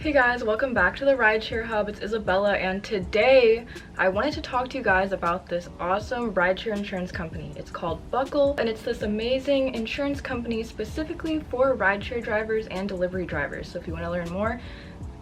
Hey guys, welcome back to the Rideshare Hub. It's Isabella, and today I wanted to talk to you guys about this awesome rideshare insurance company. It's called Buckle, and it's this amazing insurance company specifically for rideshare drivers and delivery drivers. So if you want to learn more,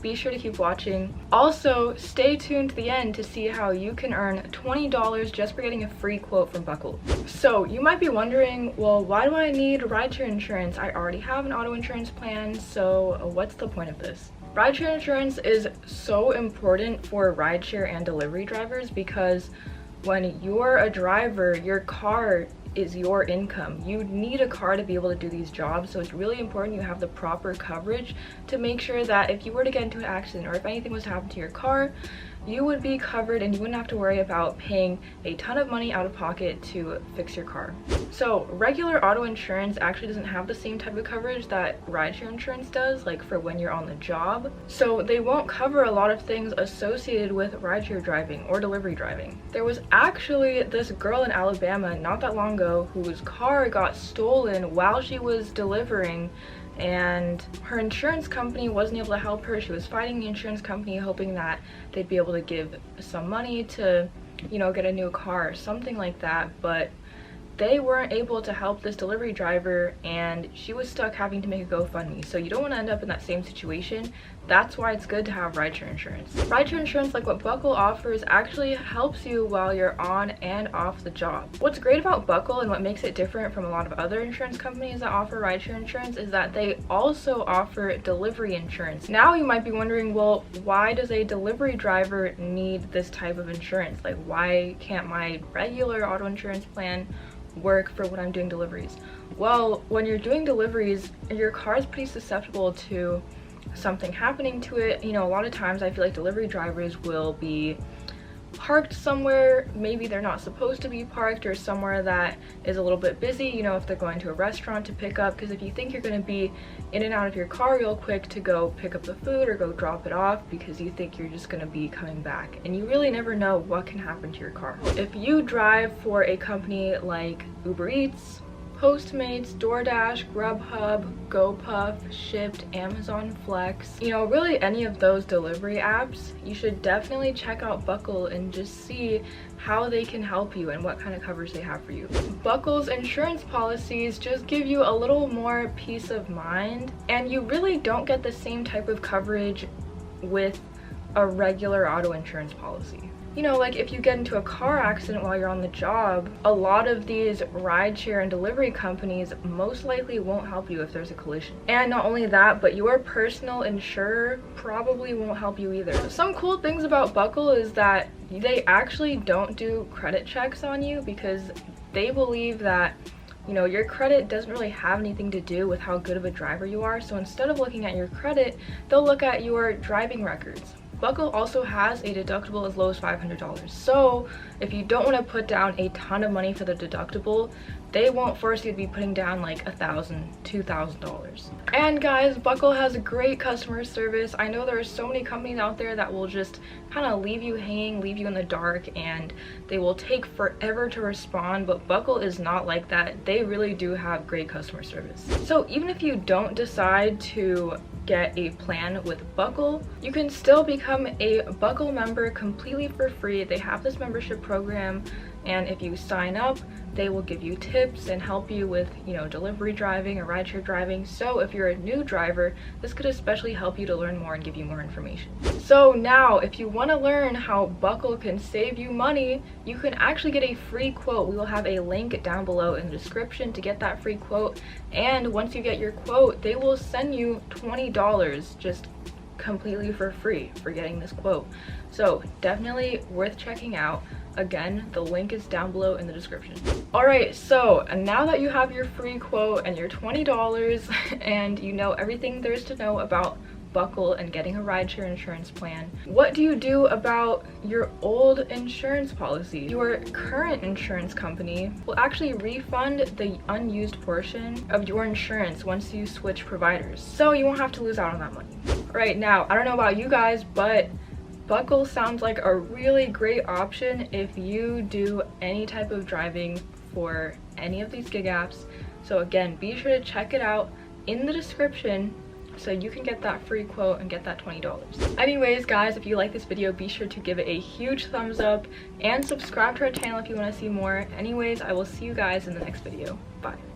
be sure to keep watching. Also, stay tuned to the end to see how you can earn $20 just for getting a free quote from Buckle. So you might be wondering, well, why do I need rideshare insurance? I already have an auto insurance plan, so what's the point of this? Rideshare insurance is so important for rideshare and delivery drivers because when you're a driver, your car is your income. You need a car to be able to do these jobs, so it's really important you have the proper coverage to make sure that if you were to get into an accident or if anything was to happen to your car, you would be covered and you wouldn't have to worry about paying a ton of money out of pocket to fix your car. So regular auto insurance actually doesn't have the same type of coverage that rideshare insurance does, like for when you're on the job. So they won't cover a lot of things associated with rideshare driving or delivery driving. There was actually this girl in Alabama not that long ago whose car got stolen while she was delivering, and her insurance company wasn't able to help her. She was fighting the insurance company hoping that they'd be able to give some money to, you know, get a new car or something like that, but they weren't able to help this delivery driver and she was stuck having to make a GoFundMe. So you don't want to end up in that same situation. That's why it's good to have rideshare insurance. Rideshare insurance, like what Buckle offers, actually helps you while you're on and off the job. What's great about Buckle and what makes it different from a lot of other insurance companies that offer rideshare insurance is that they also offer delivery insurance. Now you might be wondering, well, why does a delivery driver need this type of insurance? Like, why can't my regular auto insurance plan work for when I'm doing deliveries? Well, when you're doing deliveries, your car is pretty susceptible to something happening to it. You know, a lot of times I feel like delivery drivers will be parked somewhere maybe they're not supposed to be parked, or somewhere that is a little bit busy, you know, if they're going to a restaurant to pick up, because if you think you're going to be in and out of your car real quick to go pick up the food or go drop it off because you think you're just going to be coming back, and you really never know what can happen to your car. If you drive for a company like Uber Eats, Postmates, DoorDash, Grubhub, GoPuff, Shipt, Amazon Flex, you know, really any of those delivery apps, you should definitely check out Buckle and just see how they can help you and what kind of coverage they have for you. Buckle's insurance policies just give you a little more peace of mind, and you really don't get the same type of coverage with a regular auto insurance policy. You know, like if you get into a car accident while you're on the job, a lot of these rideshare and delivery companies most likely won't help you if there's a collision. And not only that, but your personal insurer probably won't help you either. Some cool things about Buckle is that they actually don't do credit checks on you because they believe that, you know, your credit doesn't really have anything to do with how good of a driver you are. So instead of looking at your credit, they'll look at your driving records. Buckle also has a deductible as low as $500. So if you don't want to put down a ton of money for the deductible, they won't force you to be putting down like $1,000, $2,000. And guys, Buckle has a great customer service. I know there are so many companies out there that will just kind of leave you hanging, leave you in the dark, and they will take forever to respond, but Buckle is not like that. They really do have great customer service. So even if you don't decide to get a plan with Buckle, you can still become a Buckle member completely for free. They have this membership program, and if you sign up, they will give you tips and help you with, you know, delivery driving or rideshare driving. So if you're a new driver, this could especially help you to learn more and give you more information. So now, if you want to learn how Buckle can save you money, you can actually get a free quote. We will have a link down below in the description to get that free quote. And once you get your quote, they will send you $20 just completely for free for getting this quote. So definitely worth checking out. Again, the link is down below in the description. Alright, so now that you have your free quote and your $20 and you know everything there is to know about Buckle and getting a rideshare insurance plan, what do you do about your old insurance policy? Your current insurance company will actually refund the unused portion of your insurance once you switch providers, so you won't have to lose out on that money. Right now, I don't know about you guys, but Buckle sounds like a really great option if you do any type of driving for any of these gig apps. So again, be sure to check it out in the description so you can get that free quote and get that $20. Anyways guys, if you like this video, be sure to give it a huge thumbs up and subscribe to our channel if you want to see more. Anyways, I will see you guys in the next video. Bye.